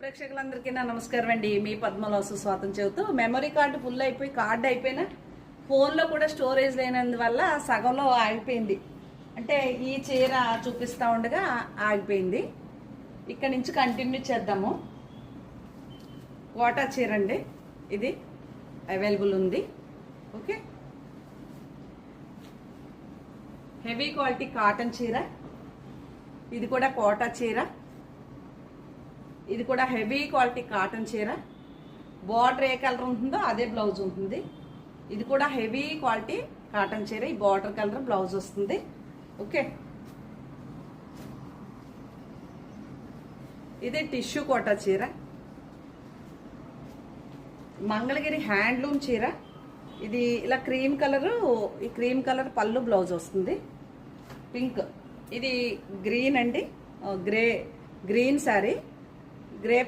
ప్రేక్షకులందరికీ నా నమస్కారం అండి. మీ పద్మలో సుస్వాగతం చెబుతూ మెమరీ కార్డు ఫుల్ అయిపోయి కార్డు అయిపోయినా ఫోన్లో కూడా స్టోరేజ్ లేనందువల్ల సగంలో ఆగిపోయింది. అంటే ఈ చీర చూపిస్తూ ఉండగా ఆగిపోయింది. ఇక్కడ నుంచి కంటిన్యూ చేద్దాము. కోటా చీర అండి, ఇది అవైలబుల్ ఉంది. ఓకే, హెవీ క్వాలిటీ కాటన్ చీర. ఇది కూడా కోటా చీర, ఇది కూడా హెవీ క్వాలిటీ కాటన్ చీర. బార్డర్ ఏ కలర్ ఉంటుందో అదే బ్లౌజ్ ఉంటుంది. ఇది కూడా హెవీ క్వాలిటీ కాటన్ చీర, ఈ బార్డర్ కలర్ బ్లౌజ్ వస్తుంది. ఓకే, ఇది టిష్యూ కోటా చీర, మంగళగిరి హ్యాండ్లూమ్ చీర. ఇది ఇలా క్రీమ్ కలరు, ఈ క్రీమ్ కలర్ పళ్ళు బ్లౌజ్ వస్తుంది. పింక్, ఇది గ్రీన్ అండి, గ్రీన్ శారీ, గ్రే